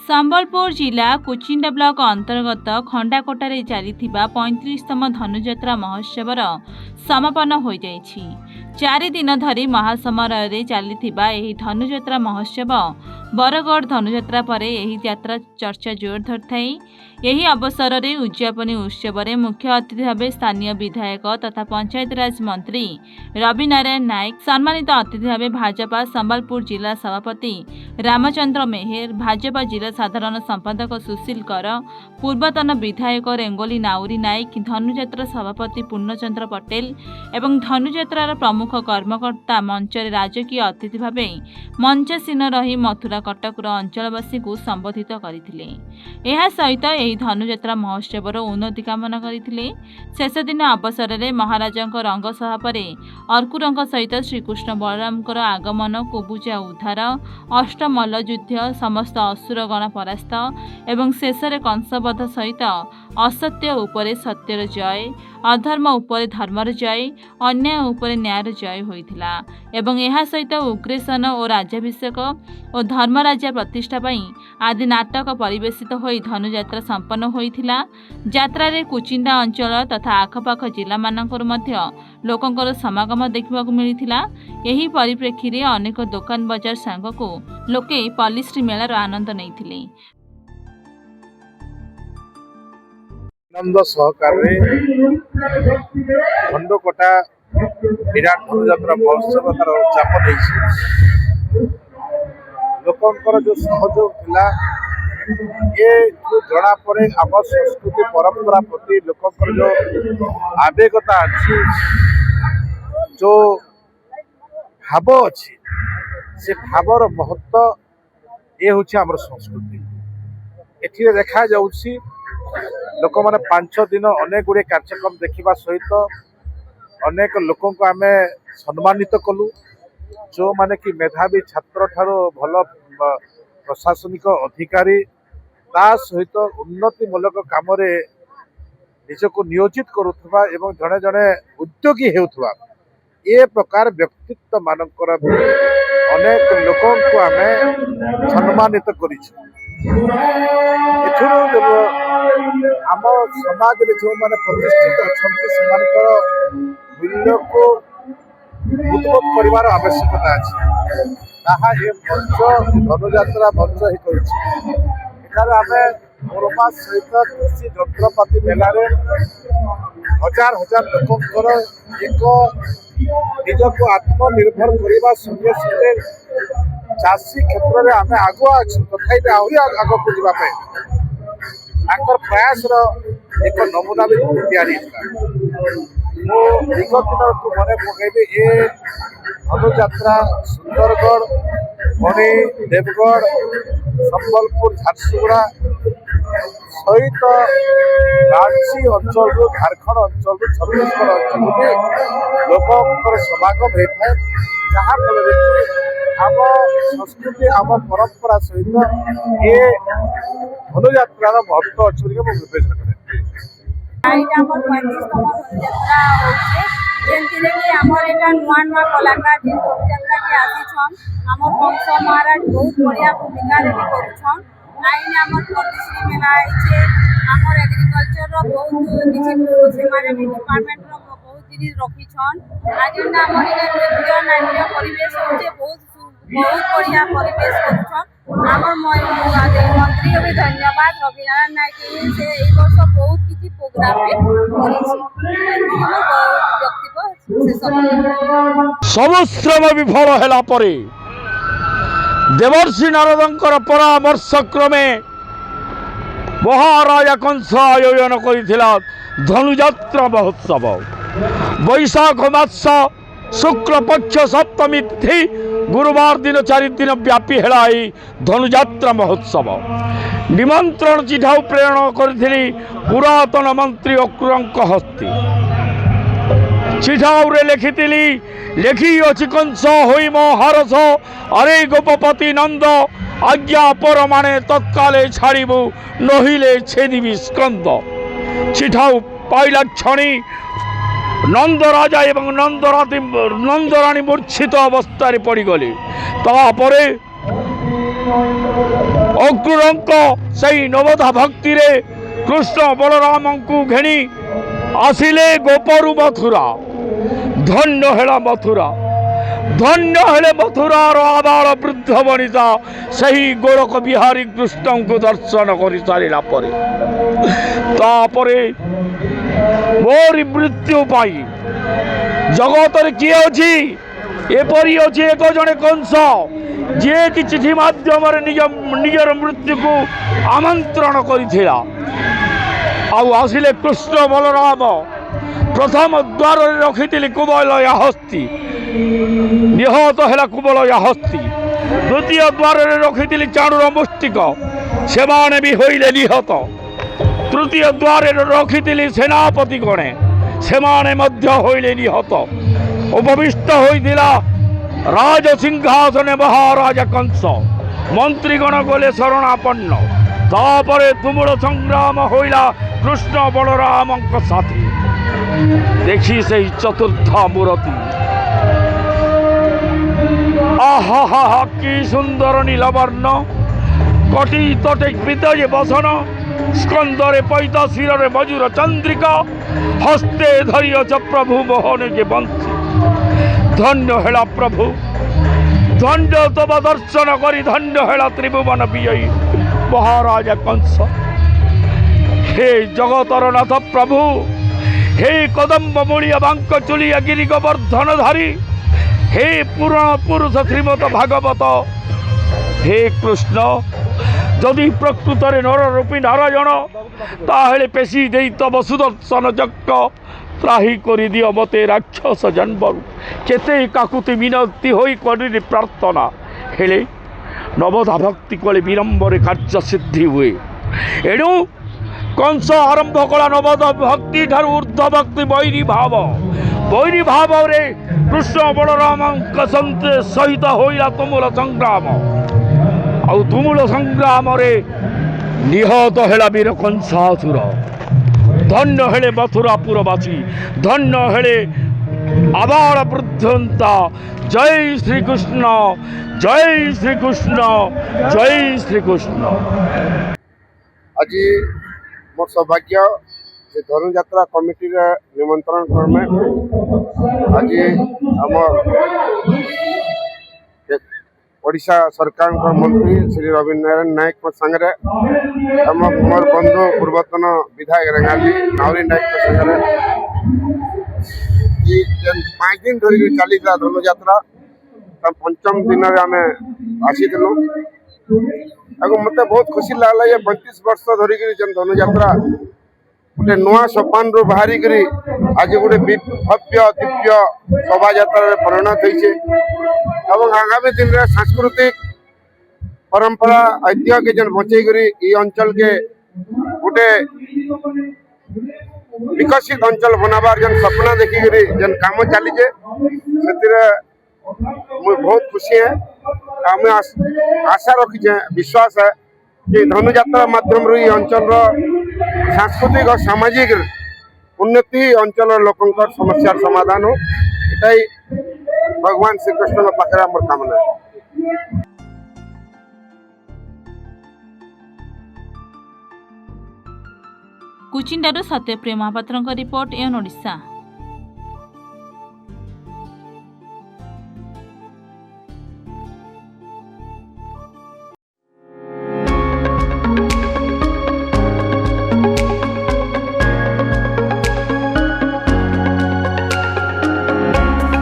संबलपुर जिला कुचिंडा ब्लॉक अंतर्गत खंडाकोटारे चलीथिबा 35तम धनुजात्रा महोत्सव समापन हो जाइछि। 4 दिन धरी महासमारोह चलीथिबा एही धनुजात्रा महोत्सव बरगढ़ धनुजात्रा पर एही यात्रा चर्चा जोर धरथाई। यही अवसर में उद्यापनी उत्सव में मुख्य अतिथि भाव स्थानीय विधायक तथा पंचायतराज मंत्री रवि नारायण नायक, सम्मानित अतिथि भाव भाजपा संबलपुर जिला सभापति रामचंद्र मेहर, भाजपा जिला साधारण संपादक सुशील कर, पूर्वतन विधायक रेंगोली नाउरी नायक, धनुजात्रा सभापति पूर्णचंद्र पटेल एवं धनुजात्रार प्रमुख कर्मकर्ता मंच राजकीय अतिथि भाव मंचासीन रही मथुरा कटकर अंचलवासी को संबोधित करथिले। एहा सहित एही धनुजात्रा महोत्सवर उन्नति कामना करथिले। शेष दिन अवसर में महाराजा रंगसभा पर अर्कुरंग सहित श्रीकृष्ण बलराम आगमन, कुबुजा उद्धार, अष्टमल्ल युद्ध, समस्त असुरगण परास्त एवं शेष में कंसवध सहित असत्य उपरे सत्यर जय, अधर्म उपरे धर्मर जय, अन्याय उपरे न्यायर जय होइथिला एवं एहा सहित उग्रेसन और राज्याभिषेक और धर्मराजा प्रतिष्ठा पई आदि नाटक परिवेशित होई धनुजात्रा संपन्न होइथिला। यात्रा रे कुचिंडा अंचल तथा आखपाख जिला मानकर मध्य लोकंकर समागम देखा मिलिथिला। यही परिप्रेक्षी रे अनेक दुकान बजार सांग को लोके पॉलिश्री मेलार आनंद नैथिले। आनंद सहकार खंडकोटा विराट धनुजात्रा महोत्सव तार उद्यापन लोकंकर जो सहयोग थिला ये जना पड़े आम संस्कृति परंपरा प्रति लोकंकर जो आवेगता अच्छी जो भाव अच्छी से भावर महत्व ये हूँ आम संस्कृति। एठी देखा जाउछि लोक मैंने 5 दिन अनेक गुड़े कार्यक्रम देखा सहित अनेक लोक आम सम्मानित कलु जो माने कि मेधावी छात्र ठारो भल प्रशासनिक अधिकारी ता सहित उन्नतिमूलक काम निजक नियोजित करुवा एवं जड़े जड़े उद्योगी होउथुवा ए प्रकार व्यक्तित्व मानकर अनेक लोक आम सम्मानित करिछु। आम समाज में जो मैंने प्रतिष्ठित अच्छा मूल्य को उद्भव कर आवश्यकता अच्छी मंच धनुजात्रा मंच ही करें मोरमा सहित कृषि जंत्रपाति मेलारे हजार हजार लोकंर एक निजक आत्मनिर्भर करने संगे संगे चाषी क्षेत्र में आम आगुआ अच्छे तथापि आहरी आग को जावाई प्रयास एक नमूना भी तैयारी विगत दिन को मन पकईबी ए धनुजात्रा सुंदरगढ़, बणी, देवगढ़, संबलपुर, झारसुगुड़ा सहित रांची अंचल झारखंड अंचल छत्तीसगढ़ अंचल भी लोक समागम होता है जहाँ फल आम संस्कृति आम परंपरा सहित ये धनुजात्रार महत्व अच्छे विवेचना करें। कलाकार धनुजात्रा के आसीछन आम कंस महाराज बहुत बढ़िया भूमिका करुछन। आईने आमर पॉलिश्री मेला आइछे आमर एग्रीकल्चर बहुत किछि से डिपार्टमेंट बहुत जिनिस रखिछन। आज आमर नृत्य नाट्य परिवेश होचे बहुत बढ़िया परिवेश करुछन। आमर मंत्री भी धन्यवाद रवि नारायण नायक से ए वर्ष बहुत किछि प्रोग्राम समश्रम विफल हेला परे देवर्षि नारदंकर परामर्श क्रमे महाराजा कंस आयोजन करिथिला धनुजात्रा महोत्सव। वैशाख मास शुक्ल पक्ष सप्तमी तिथि गुरुवार दिन 4 दिन व्यापी हेलाई धनुजात्रा महोत्सव। निमंत्रण चिठा प्रेरण करिथिली पुरातन मंत्री अक्रूरंक हस्ते। चिठाउरे लेखी अछि कंस होई मो हरस अरे गोपपति नंद आज्ञा पर माने तत्काले छाड़बू नहिले छेदिबी स्कंद। चिठाउ पाइला क्षणी नंद राजा एवं नंदराणी मूर्छित अवस्था पड़गले। तापरे ଅକ୍ରୁରଙ୍କ ସେଇ ନବଧା ଭକ୍ତିରେ କୃଷ୍ଣ ବଳରାମଙ୍କୁ ଘେଣି ଆସିଲେ ଗୋପରୁ ମଥୁରା। ଧନ୍ୟ ହେଲା ମଥୁରା, ଧନ୍ୟ ହେଲେ ମଥୁରାର ଆବାଳ ବୃଦ୍ଧ ବନିତା ସେହି ଗୋରଖ ବିହାରୀ କୃଷ୍ଣଙ୍କୁ ଦର୍ଶନ କରିସାରିଲା ପରେ ତାପରେ ମୋରି ମୃତ୍ୟୁ ପାଇଁ ଜଗତରେ କିଏ ଅଛି? ଏପରି ଅଛି ଏକ ଜଣେ କଂସ, ଯିଏକି ଚିଠି ମାଧ୍ୟମରେ ନିଜର ମୃତ୍ୟୁକୁ ଆମନ୍ତ୍ରଣ କରିଥିଲା। ଆଉ ଆସିଲେ କୃଷ୍ଣ ବଳରାମ। ପ୍ରଥମ ଦ୍ୱାରରେ ରଖିଥିଲି କୁବଲୟା ହସ୍ତି, ନିହତ ହେଲା କୁବଲୟା ହସ୍ତି। ଦ୍ୱିତୀୟ ଦ୍ୱାରରେ ରଖିଥିଲି ଚାଣୁର ମୁଷ୍ଟିକ, ସେମାନେ ବି ହୋଇଲେ ନିହତ। ତୃତୀୟ ଦ୍ୱାରରେ ରଖିଥିଲି ସେନାପତି ଗଣେ, ସେମାନେ ମଧ୍ୟ ହୋଇଲେ ନିହତ। ଉପବିଷ୍ଟ ହୋଇଥିଲା ରାଜସିଂହାସନେ ମହାରାଜା କଂସ, ମନ୍ତ୍ରୀଗଣ ଗଲେ ଶରଣାପନ୍ନ। ତାପରେ ତୁମୁଳ ସଂଗ୍ରାମ ହୋଇଲା କୃଷ୍ଣ ବଳରାମଙ୍କ ସାଥେ। ଦେଖି ସେହି ଚତୁର୍ଥ ମୂରତି, ଆହା କି ସୁନ୍ଦର ନୀଳବର୍ଣ୍ଣ, କଟି ତଟେ ପିତଜେ ବସନ, ସ୍କନ୍ଦରେ ପୈତ ଶିରରେ ମଜୁର ଚନ୍ଦ୍ରିକା, ହସ୍ତେ ଧରିଅଛ ପ୍ରଭୁ ମୋହନ ଯେ ବଂଶୀ। ଧନ୍ୟ ହେଲା ପ୍ରଭୁ, ଧନ୍ୟ ତବ ଦର୍ଶନ କରି ଧନ୍ୟ ହେଲା ତ୍ରିଭୁବନ ବିଜୟୀ ମହାରାଜା କଂସ। ହେ ଜଗତର ନାଥ ପ୍ରଭୁ, हे कदम्ब मूलिया बांक चुलिया गिरी गोवर्धन धारी, हे पुराण पुरुष श्रीमत भागवत, हे कृष्ण जदि प्रकृत नर रूपी नारायण ताहेले पेशी दे तब सुदर्शन चक्र त्राही करि दियो मते राक्षस जन्मरु। केते काकुति मिनती होई करी प्रार्थना हेले नवधा भक्ति कले विलंबरे कार्य सिद्धि हुए। एणु कंस आरंभ कला नवद भक्ति ठार ऊर्ध भक्ति बैरी भाव रे कृष्ण बलराम सहित होइला तुमुल संग्राम। आउ तुमुल संग्राम रे निहत हेला वीर कंसासुर। धन्य हेले मथुरापुरवासी, धन्य हेले आबाल वृद्धंता। जय श्री कृष्ण, जय श्री कृष्ण, जय श्री कृष्ण। आज मोर सौभाग्य जे धनुयात्रा कमिटी निमंत्रण क्रमे आज आम ओडिशा सरकार मंत्री श्री रवि नारायण नायक संगे मोर बंधु पूर्वतन विधायक रेंगाली नावरी नायक संगे 5 दिन धरिक चली धनुयात्रा पंचम दिन आम आसीलु। मत बहुत खुशी लगला ये 35 वर्ष धरिक धनुयात्रा गोटे नुआ सोपान रू बाहरी आज गोटे भव्य दिव्य शोभा यात्रा परिणत होइछे। आगामी दिन में सांस्कृतिक परंपरा ऐतिह्य के जन बचे ये अंचल के गोटे विकसित अंचल बनाबार जन सपना देखिक जन काम चलीजे से बहुत खुशी है। हमें आशा रखीचे, विश्वास है कि धनुयात्रा माध्यम ये अंचल सांस्कृतिक और सामाजिक उन्नति अंचल लोकंर समस्या समाधान हो। ये भगवान श्री कृष्ण पाखे आम कामना। कुचिंडारू सत्यप्रिय महापात्र रिपोर्ट एन ओडिशा।